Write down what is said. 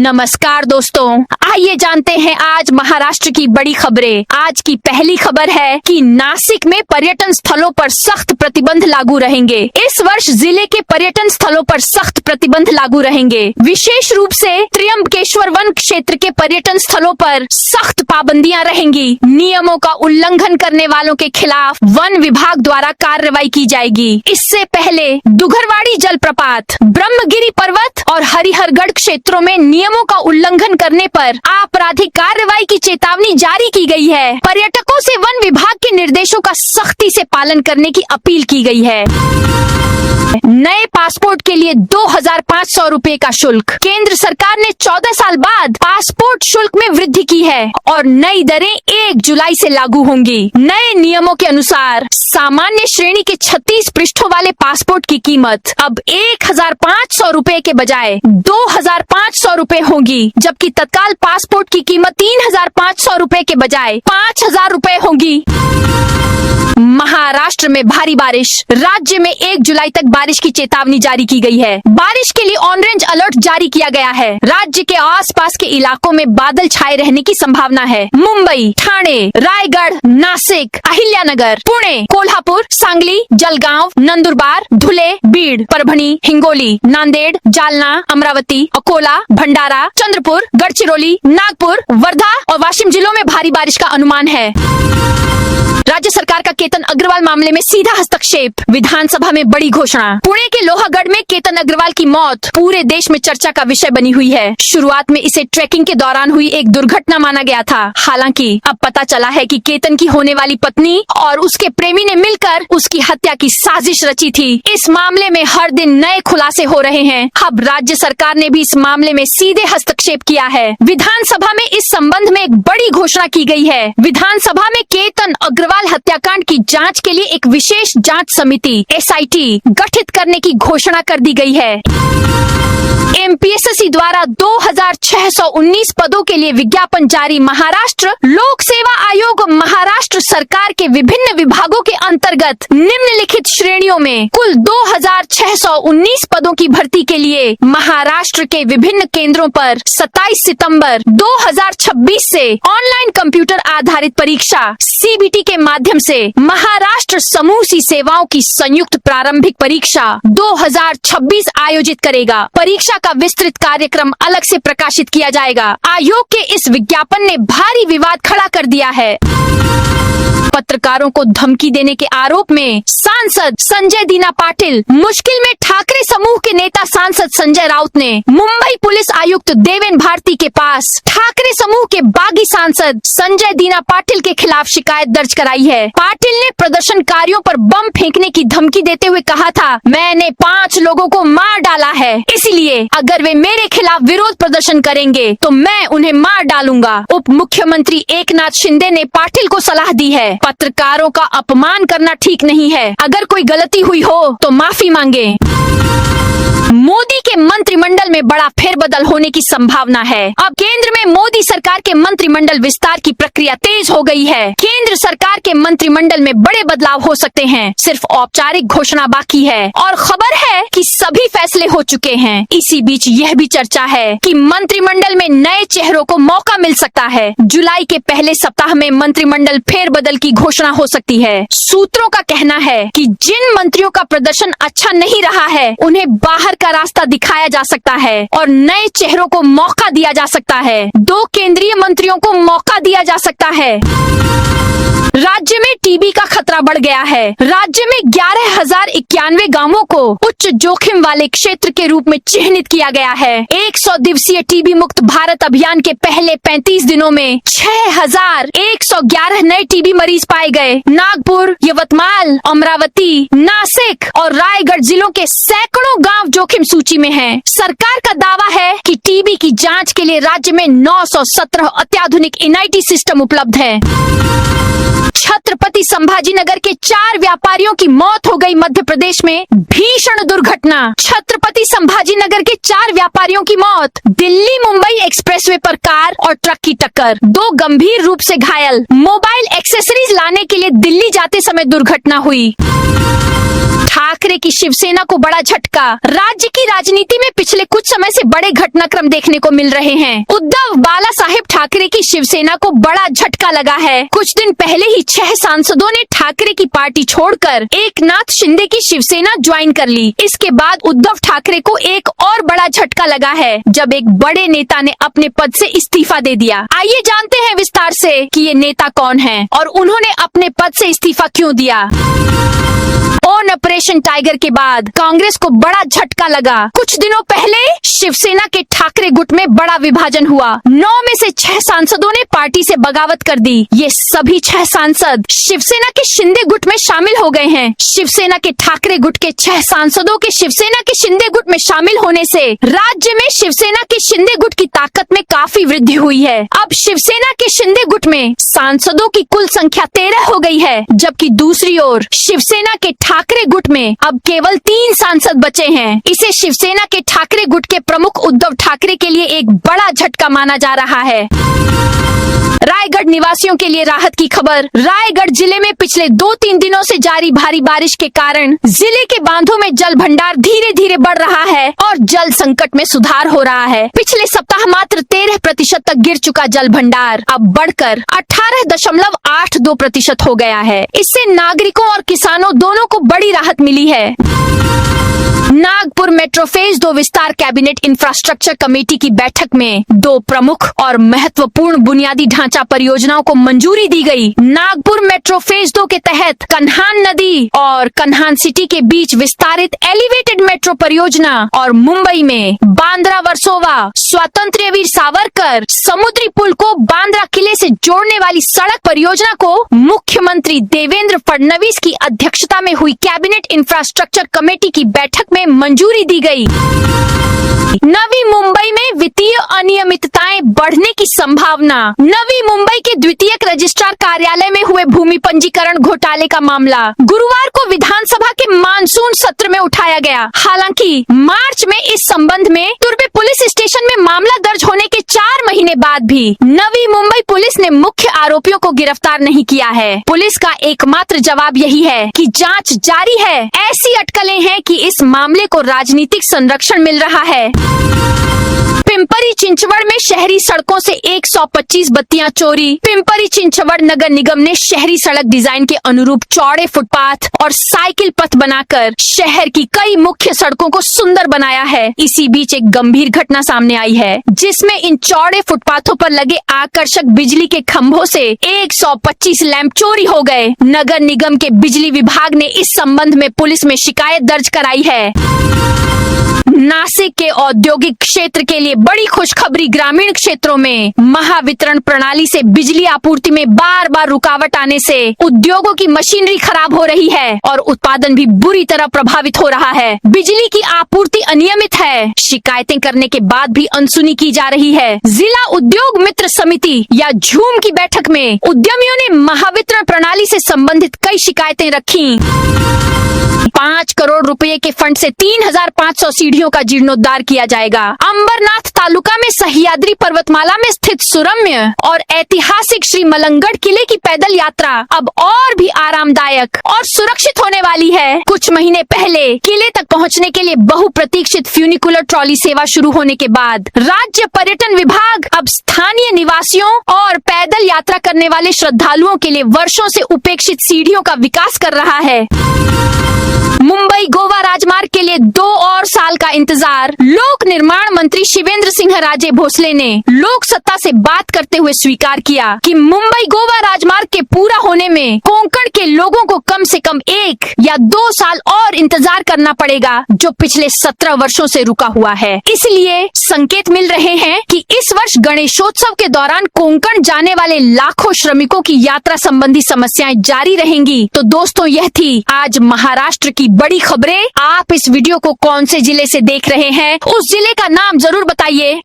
नमस्कार दोस्तों, आइए जानते हैं आज महाराष्ट्र की बड़ी खबरें। आज की पहली खबर है कि नासिक में पर्यटन स्थलों पर सख्त प्रतिबंध लागू रहेंगे। इस वर्ष जिले के पर्यटन स्थलों पर सख्त प्रतिबंध लागू रहेंगे। विशेष रूप से त्र्यंबकेश्वर वन क्षेत्र के पर्यटन स्थलों पर सख्त पाबंदियां रहेंगी। नियमों का उल्लंघन करने वालों के खिलाफ वन विभाग द्वारा कार्रवाई की जाएगी। इससे पहले दुघरवाड़ी जलप्रपात, ब्रह्मगिरी पर्वत और हरिहरगढ़ क्षेत्रों में नियमों का उल्लंघन करने पर आपराधिक कार्रवाई की चेतावनी जारी की गई है। पर्यटकों से वन विभाग के निर्देशों का सख्ती से पालन करने की अपील की गई है। नए पासपोर्ट के लिए 2500 रुपए का शुल्क। केंद्र सरकार ने 14 साल बाद पासपोर्ट शुल्क में वृद्धि की है और नई दरें 1 जुलाई से लागू होंगी। नए नियमों के अनुसार सामान्य श्रेणी के 36 पृष्ठों वाले पासपोर्ट की कीमत अब 1500 रुपए के बजाय 2500 रुपए होगी, जबकि तत्काल पासपोर्ट की कीमत 3500 रुपए के बजाय 5000 रुपए होगी। महाराष्ट्र में भारी बारिश। राज्य में 1 जुलाई तक बारिश की चेतावनी जारी की गई है। बारिश के लिए ऑरेंज अलर्ट जारी किया गया है। राज्य के आसपास के इलाकों में बादल छाए रहने की संभावना है। मुंबई, ठाणे, रायगढ़, नासिक, अहिल्यानगर, पुणे, कोल्हापुर, सांगली, जलगांव, नंदुरबार, धुले, बीड, परभणी, हिंगोली, नांदेड़, जालना, अमरावती, अकोला, भंडारा, चंद्रपुर, गढ़चिरौली, नागपुर, वर्धा और वाशिम जिलों में भारी बारिश का अनुमान है। राज्य सरकार का केतन अग्रवाल मामले में सीधा हस्तक्षेप। विधानसभा में बड़ी घोषणा। पुणे के लोहागढ़ में केतन अग्रवाल की मौत पूरे देश में चर्चा का विषय बनी हुई है। शुरुआत में इसे ट्रैकिंग के दौरान हुई एक दुर्घटना माना गया था। हालांकि अब पता चला है कि केतन की होने वाली पत्नी और उसके प्रेमी ने मिलकर उसकी हत्या की साजिश रची थी। इस मामले में हर दिन नए खुलासे हो रहे हैं। अब राज्य सरकार ने भी इस मामले में सीधे हस्तक्षेप किया है। विधानसभा में इस संबंध में एक बड़ी घोषणा की गई है। विधानसभा में केतन अग्रवाल हत्याकांड की जांच के लिए एक विशेष जांच समिति SIT गठित करने की घोषणा कर दी गई है। MPSSC द्वारा 2619 पदों के लिए विज्ञापन जारी। महाराष्ट्र लोक सेवा आयोग महाराष्ट्र सरकार के विभिन्न विभागों के अंतर्गत निम्नलिखित श्रेणियों में कुल 2619 पदों की भर्ती के लिए महाराष्ट्र के विभिन्न केंद्रों पर 27 सितंबर 2026 से ऑनलाइन कंप्यूटर आधारित परीक्षा CBT के माध्यम से महाराष्ट्र समूह सी सेवाओं की संयुक्त प्रारंभिक परीक्षा 2026 आयोजित करेगा। परीक्षा का विस्तृत कार्यक्रम अलग से प्रकाशित किया जाएगा। आयोग के इस विज्ञापन ने भारी विवाद खड़ा कर दिया है। पत्रकारों को धमकी देने के आरोप में सांसद संजय दीना पाटिल। मुश्किल में ठाकरे समूह के नेता सांसद संजय राउत ने मुंबई पुलिस आयुक्त देवेन भारती के पास ठाकरे समूह के बागी सांसद संजय दीना पाटिल के खिलाफ शिकायत दर्ज कराई है। पाटिल ने प्रदर्शनकारियों पर बम फेंकने की धमकी देते हुए कहा था, मैंने 5 लोगों को मार डाला है, इसलिए अगर वे मेरे खिलाफ विरोध प्रदर्शन करेंगे तो मैं उन्हें मार डालूंगा। उप मुख्यमंत्री एकनाथ शिंदे ने पाटिल को सलाह दी है, पत्रकारों का अपमान करना ठीक नहीं है। अगर कोई गलती हुई हो तो माफी मांगे। मोदी के मंत्रिमंडल में बड़ा फेरबदल होने की संभावना है। अब केंद्र में मोदी सरकार के मंत्रिमंडल विस्तार की प्रक्रिया तेज हो गई है। केंद्र सरकार के मंत्रिमंडल में बड़े बदलाव हो सकते हैं। सिर्फ औपचारिक घोषणा बाकी है और खबर है कि सभी फैसले हो चुके हैं। इसी बीच यह भी चर्चा है कि मंत्रिमंडल में नए चेहरों को मौका मिल सकता है। जुलाई के पहले सप्ताह में मंत्रिमंडल फेरबदल की घोषणा हो सकती है। सूत्रों का कहना है कि जिन मंत्रियों का प्रदर्शन अच्छा नहीं रहा है उन्हें बाहर का रास्ता दिखाया जा सकता है और नए चेहरों को मौका दिया जा सकता है। 2 केंद्रीय मंत्रियों को मौका दिया जा सकता है। राज्य में टीबी का खतरा बढ़ गया है। राज्य में 11,091 गांवों को उच्च जोखिम वाले क्षेत्र के रूप में चिन्हित किया गया है। 100 दिवसीय टीबी मुक्त भारत अभियान के पहले 35 दिनों में 6,111 नए टीबी मरीज पाए गए। नागपुर, यवतमाल, अमरावती, नासिक और रायगढ़ जिलों के सैकड़ों गांव जोखिम सूची में हैं। सरकार का दावा है कि टीबी की जांच के लिए राज्य में 917 अत्याधुनिक NIT सिस्टम उपलब्ध है। छत्रपति संभाजीनगर के 4 व्यापारियों की मौत हो गई। मध्य प्रदेश में भीषण दुर्घटना। छत्रपति संभाजीनगर के 4 व्यापारियों की मौत। दिल्ली मुंबई एक्सप्रेसवे पर कार और ट्रक की टक्कर। 2 गंभीर रूप से घायल। मोबाइल एक्सेसरीज लाने के लिए दिल्ली जाते समय दुर्घटना हुई। ठाकरे की शिवसेना को बड़ा झटका। राज्य की राजनीति में पिछले कुछ समय से बड़े घटनाक्रम देखने को मिल रहे हैं। उद्धव बाला साहेब ठाकरे की शिवसेना को बड़ा झटका लगा है। कुछ दिन पहले ही 6 सांसदों ने ठाकरे की पार्टी छोड़कर एकनाथ शिंदे की शिवसेना ज्वाइन कर ली। इसके बाद उद्धव ठाकरे को एक और बड़ा झटका लगा है, जब एक बड़े नेता ने अपने पद से इस्तीफा दे दिया। आइए जानते हैं विस्तार से कि ये नेता कौन है और उन्होंने अपने पद से इस्तीफा क्यों दिया। ऑपरेशन टाइगर के बाद कांग्रेस को बड़ा झटका लगा। कुछ दिनों पहले शिवसेना के ठाकरे गुट में बड़ा विभाजन हुआ। 9 में से 6 सांसदों ने पार्टी से बगावत कर दी। ये सभी 6 सांसद शिवसेना के शिंदे गुट में शामिल हो गए हैं। शिवसेना के ठाकरे गुट के 6 सांसदों के शिवसेना के शिंदे गुट में शामिल होने से राज्य में शिवसेना के शिंदे गुट की ताकत में काफी वृद्धि हुई है। अब शिवसेना के शिंदे गुट में सांसदों की कुल संख्या 13 हो गई है, जबकि दूसरी ओर शिवसेना के ठाकरे गुट में अब केवल 3 सांसद बचे हैं। इसे शिवसेना के ठाकरे गुट के प्रमुख उद्धव ठाकरे के लिए एक बड़ा झटका माना जा रहा है। रायगढ़ निवासियों के लिए राहत की खबर। रायगढ़ जिले में पिछले 2-3 दिनों से जारी भारी बारिश के कारण जिले के बांधों में जल भंडार धीरे धीरे बढ़ रहा है और जल संकट में सुधार हो रहा है। पिछले सप्ताह मात्र 13% तक गिर चुका जल भंडार अब बढ़कर 18.82% हो गया है। इससे नागरिकों और किसानों दोनों को बड़ी राहत मिली है। नागपुर मेट्रो फेज 2 विस्तार कैबिनेट इंफ्रास्ट्रक्चर कमेटी की बैठक में 2 प्रमुख और महत्वपूर्ण बुनियादी ढांचा परियोजनाओं को मंजूरी दी गई। नागपुर मेट्रो फेज 2 के तहत कन्हान नदी और कन्हान सिटी के बीच विस्तारित एलिवेटेड मेट्रो परियोजना और मुंबई में बांद्रा वर्सोवा स्वतंत्र वीर सावरकर समुद्री पुल को बांद्रा किले से जोड़ने वाली सड़क परियोजना को मुख्यमंत्री देवेंद्र फडणवीस की अध्यक्षता में हुई कैबिनेट इंफ्रास्ट्रक्चर कमेटी की बैठक में मंजूरी दी गई। नवी मुंबई में वित्तीय अनियमितताएं बढ़ने की संभावना। नवी मुंबई के द्वितीयक रजिस्ट्रार कार्यालय में हुए भूमि पंजीकरण घोटाले का मामला गुरुवार को विधानसभा के मानसून सत्र में उठाया गया। हालांकि मार्च में इस संबंध में तुर्बे पुलिस स्टेशन में मामला दर्ज होने के 4 महीने बाद भी नवी मुंबई पुलिस ने मुख्य आरोपियों को गिरफ्तार नहीं किया है। पुलिस का एकमात्र जवाब यही है कि जांच जारी है। ऐसी अटकलें हैं कि इस मामले को राजनीतिक संरक्षण मिल रहा है। पिंपरी चिंचवड़ में शहरी सड़कों से 125 बत्तियां चोरी। पिंपरी चिंचवड़ नगर निगम ने शहरी सड़क डिजाइन के अनुरूप चौड़े फुटपाथ और साइकिल पथ बनाकर शहर की कई मुख्य सड़कों को सुंदर बनाया है। इसी बीच एक गंभीर घटना सामने आई है, जिसमें इन चौड़े फुटपाथों पर लगे आकर्षक बिजली के खंभों से 125 लैंप चोरी हो गए। नगर निगम के बिजली विभाग ने इस संबंध में पुलिस में शिकायत दर्ज कराई है। नासिक के औद्योगिक क्षेत्र के लिए बड़ी खुशखबरी। ग्रामीण क्षेत्रों में महावितरण प्रणाली से बिजली आपूर्ति में बार बार रुकावट आने से उद्योगों की मशीनरी खराब हो रही है और उत्पादन भी बुरी तरह प्रभावित हो रहा है। बिजली की आपूर्ति अनियमित है। शिकायतें करने के बाद भी अनसुनी की जा रही है। जिला उद्योग मित्र समिति या झूम की बैठक में उद्यमियों ने महावितरण प्रणाली से संबंधित कई शिकायतें रखी। 5 करोड़ रुपए के फंड से 3500 सीढ़ियों का जीर्णोद्धार किया जाएगा। अंबरनाथ तालुका में सह्याद्री पर्वतमाला में स्थित सुरम्य और ऐतिहासिक श्री मलंगढ़ किले की पैदल यात्रा अब और भी आरामदायक और सुरक्षित होने वाली है। कुछ महीने पहले किले तक पहुंचने के लिए बहुप्रतीक्षित फ्यूनिकुलर ट्रॉली सेवा शुरू होने के बाद राज्य पर्यटन विभाग अब स्थानीय निवासियों और पैदल यात्रा करने वाले श्रद्धालुओं के लिए वर्षों से उपेक्षित सीढ़ियों का विकास कर रहा है। मुंबई गोवा राजमार्ग के लिए 2 और साल का इंतजार। लोक निर्माण मंत्री शिवेंद्र सिंह राजे भोसले ने लोक सत्ता से बात करते हुए स्वीकार किया कि मुंबई गोवा राजमार्ग के पूरा होने में कोंकण के लोगों को कम से कम 1 या 2 साल और इंतजार करना पड़ेगा, जो पिछले 17 वर्षों से रुका हुआ है। इसलिए संकेत मिल रहे हैं कि इस वर्ष गणेशोत्सव के दौरान कोंकण जाने वाले लाखों श्रमिकों की यात्रा संबंधी समस्याएं जारी रहेंगी। तो दोस्तों, यह थी आज महाराष्ट्र की बड़ी खबरें। आप इस वीडियो को कौन से जिले से देख रहे हैं, उस जिले का नाम जरूर बताइए।